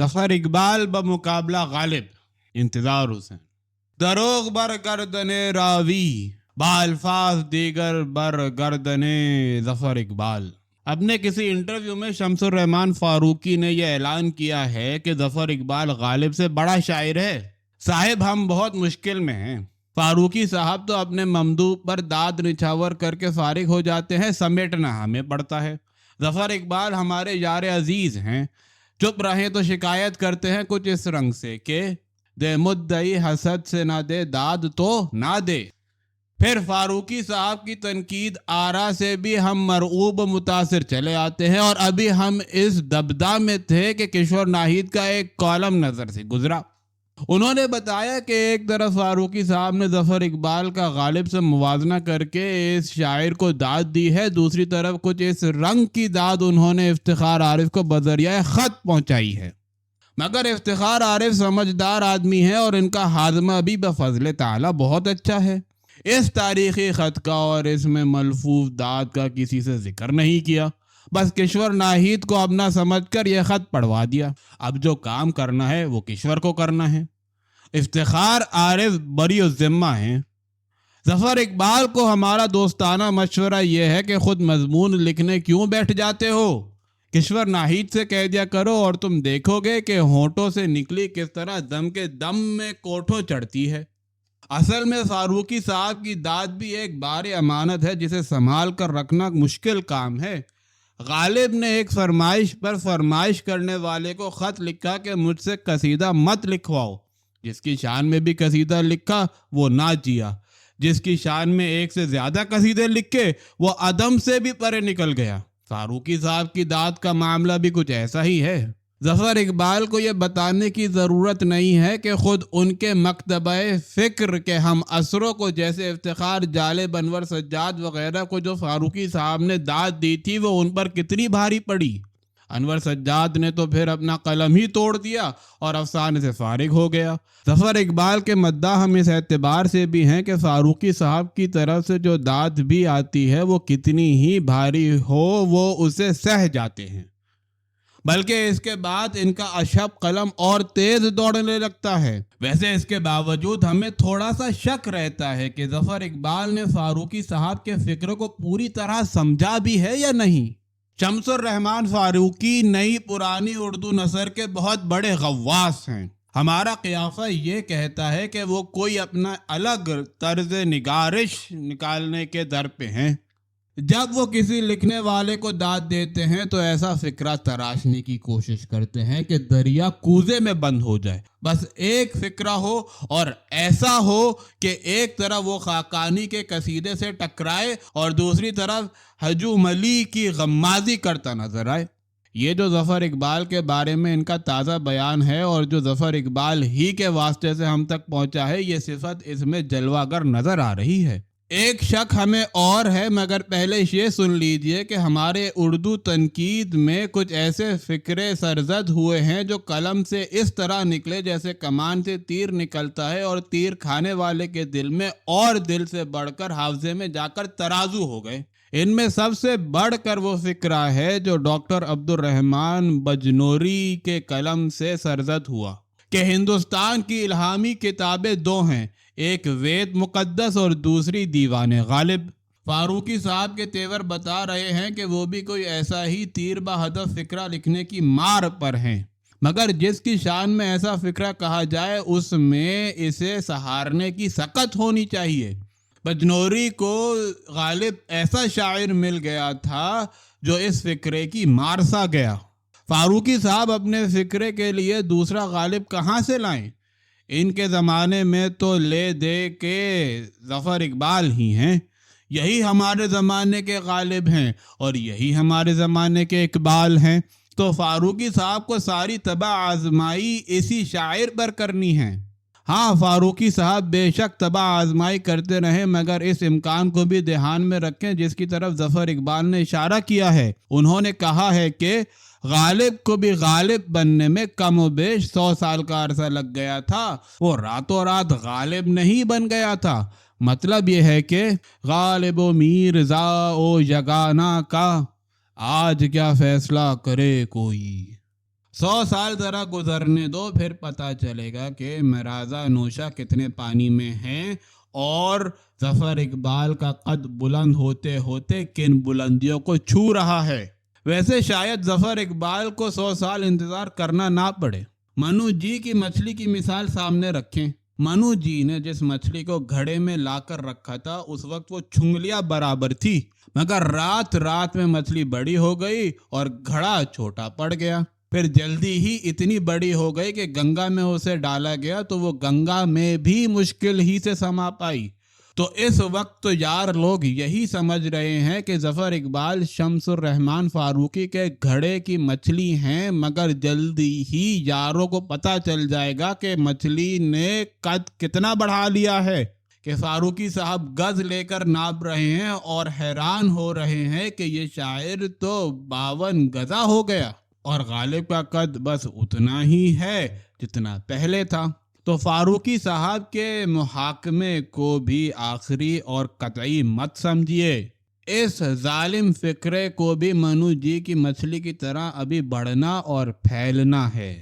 ظفر اقبال بمقابلہ غالب انتظار حسین. دروغ بر گردن راوی بالفاظ دیگر بر گردن ظفر اقبال. اپنے کسی انٹرویو میں شمس الرحمن فاروقی نے یہ اعلان کیا ہے کہ ظفر اقبال غالب سے بڑا شاعر ہے. صاحب ہم بہت مشکل میں ہیں. فاروقی صاحب تو اپنے ممدوح پر داد نچھاور کر کے فارغ ہو جاتے ہیں، سمیٹنا ہمیں پڑتا ہے. ظفر اقبال ہمارے یار عزیز ہیں، چپ رہیں تو شکایت کرتے ہیں کچھ اس رنگ سے کہ دے مدعی حسد سے نہ دے داد تو نہ دے. پھر فاروقی صاحب کی تنقید آرا سے بھی ہم مرعوب و متاثر چلے آتے ہیں، اور ابھی ہم اس دبدہ میں تھے کہ کشور ناہید کا ایک کالم نظر سے گزرا. انہوں نے بتایا کہ ایک طرف فاروقی صاحب نے ظفر اقبال کا غالب سے موازنہ کر کے اس شاعر کو داد دی ہے، دوسری طرف کچھ اس رنگ کی داد انہوں نے افتخار عارف کو بذریعہ خط پہنچائی ہے. مگر افتخار عارف سمجھدار آدمی ہے اور ان کا ہاضمہ بھی بفضل تعالی بہت اچھا ہے. اس تاریخی خط کا اور اس میں ملفوظ داد کا کسی سے ذکر نہیں کیا، بس کشور ناہید کو اپنا سمجھ کر یہ خط پڑھوا دیا. اب جو کام کرنا ہے وہ کشور کو کرنا ہے. افتخار عارف بری الذمہ ہیں. ظفر اقبال کو ہمارا دوستانہ مشورہ یہ ہے کہ خود مضمون لکھنے کیوں بیٹھ جاتے ہو؟ کشور ناہید سے کہہ دیا کرو اور تم دیکھو گے کہ ہونٹوں سے نکلی کس طرح دم کے دم میں کوٹھوں چڑھتی ہے. اصل میں فاروقی صاحب کی داد بھی ایک بار امانت ہے جسے سنبھال کر رکھنا مشکل کام ہے. غالب نے ایک فرمائش پر فرمائش کرنے والے کو خط لکھا کہ مجھ سے قصیدہ مت لکھواؤ. جس کی شان میں بھی قصیدہ لکھا وہ نہ جیا، جس کی شان میں ایک سے زیادہ قصیدے لکھے وہ عدم سے بھی پرے نکل گیا. فاروقی صاحب کی داد کا معاملہ بھی کچھ ایسا ہی ہے. ظفر اقبال کو یہ بتانے کی ضرورت نہیں ہے کہ خود ان کے مکتبہ فکر کے ہم اثروں کو، جیسے افتخار جالب، انور سجاد وغیرہ کو جو فاروقی صاحب نے داد دی تھی، وہ ان پر کتنی بھاری پڑی. انور سجاد نے تو پھر اپنا قلم ہی توڑ دیا اور افسانے سے فارغ ہو گیا. ظفر اقبال کے مداح ہم اس اعتبار سے بھی ہیں کہ فاروقی صاحب کی طرف سے جو داد بھی آتی ہے وہ کتنی ہی بھاری ہو وہ اسے سہ جاتے ہیں، بلکہ اس کے بعد ان کا اشب قلم اور تیز دوڑنے لگتا ہے. ویسے اس کے باوجود ہمیں تھوڑا سا شک رہتا ہے کہ ظفر اقبال نے فاروقی صاحب کے فکر کو پوری طرح سمجھا بھی ہے یا نہیں. شمس الرحمن فاروقی نئی پرانی اردو نثر کے بہت بڑے غواص ہیں. ہمارا قیافہ یہ کہتا ہے کہ وہ کوئی اپنا الگ طرز نگارش نکالنے کے در پہ ہیں. جب وہ کسی لکھنے والے کو داد دیتے ہیں تو ایسا فکرہ تراشنے کی کوشش کرتے ہیں کہ دریا کوزے میں بند ہو جائے. بس ایک فکرہ ہو اور ایسا ہو کہ ایک طرف وہ خاقانی کے قصیدے سے ٹکرائے اور دوسری طرف ہجوم علی کی غمازی کرتا نظر آئے. یہ جو ظفر اقبال کے بارے میں ان کا تازہ بیان ہے اور جو ظفر اقبال ہی کے واسطے سے ہم تک پہنچا ہے، یہ صفت اس میں جلوہ گر نظر آ رہی ہے. ایک شک ہمیں اور ہے، مگر پہلے یہ سن لیجئے کہ ہمارے اردو تنقید میں کچھ ایسے فکرے سرزد ہوئے ہیں جو قلم سے اس طرح نکلے جیسے کمان سے تیر نکلتا ہے، اور تیر کھانے والے کے دل میں اور دل سے بڑھ کر حافظے میں جا کر ترازو ہو گئے. ان میں سب سے بڑھ کر وہ فکرہ ہے جو ڈاکٹر عبد الرحمن بجنوری کے قلم سے سرزد ہوا کہ ہندوستان کی الہامی کتابیں دو ہیں، ایک وید مقدس اور دوسری دیوان غالب. فاروقی صاحب کے تیور بتا رہے ہیں کہ وہ بھی کوئی ایسا ہی تیر بہدف فکرہ لکھنے کی مار پر ہیں، مگر جس کی شان میں ایسا فکرہ کہا جائے اس میں اسے سہارنے کی سکت ہونی چاہیے. بجنوری کو غالب ایسا شاعر مل گیا تھا جو اس فکرے کی مار سا گیا. فاروقی صاحب اپنے فکرے کے لیے دوسرا غالب کہاں سے لائیں؟ ان کے زمانے میں تو لے دے کے ظفر اقبال ہی ہیں. یہی ہمارے زمانے کے غالب ہیں اور یہی ہمارے زمانے کے اقبال ہیں. تو فاروقی صاحب کو ساری تباہ آزمائی اسی شاعر پر کرنی ہے. ہاں، فاروقی صاحب بے شک تباہ آزمائی کرتے رہیں، مگر اس امکان کو بھی دھیان میں رکھیں جس کی طرف ظفر اقبال نے اشارہ کیا ہے. انہوں نے کہا ہے کہ غالب کو بھی غالب بننے میں کم و بیش 100 سال کا عرصہ لگ گیا تھا، وہ راتوں رات غالب نہیں بن گیا تھا. مطلب یہ ہے کہ غالب و میرزا و یگانہ کا آج کیا فیصلہ کرے کوئی. 100 سال ذرا گزرنے دو، پھر پتہ چلے گا کہ مرازا نوشا کتنے پانی میں ہیں اور ظفر اقبال کا قد بلند ہوتے ہوتے کن بلندیوں کو چھو رہا ہے۔ ویسے شاید ظفر اقبال کو 100 سال انتظار کرنا نہ پڑے۔ منو جی کی مچھلی کی مثال سامنے رکھیں۔ منو جی نے جس مچھلی کو گھڑے میں لا کر رکھا تھا اس وقت وہ چنگلیاں برابر تھی، مگر رات میں مچھلی بڑی ہو گئی اور گھڑا چھوٹا پڑ گیا، پھر جلدی ہی اتنی بڑی ہو گئی کہ گنگا میں اسے ڈالا گیا تو وہ گنگا میں بھی مشکل ہی سے سما پائی۔ تو اس وقت تو یار لوگ یہی سمجھ رہے ہیں کہ ظفر اقبال شمس الرحمن فاروقی کے گھڑے کی مچھلی ہیں، مگر جلدی ہی یاروں کو پتہ چل جائے گا کہ مچھلی نے قد کتنا بڑھا لیا ہے، کہ فاروقی صاحب گز لے کر ناپ رہے ہیں اور حیران ہو رہے ہیں کہ یہ شاعر تو 52 گزا ہو گیا اور غالب کا قد بس اتنا ہی ہے جتنا پہلے تھا۔ تو فاروقی صاحب کے محاکمے کو بھی آخری اور قطعی مت سمجھیے، اس ظالم فکرے کو بھی منو جی کی مچھلی کی طرح ابھی بڑھنا اور پھیلنا ہے۔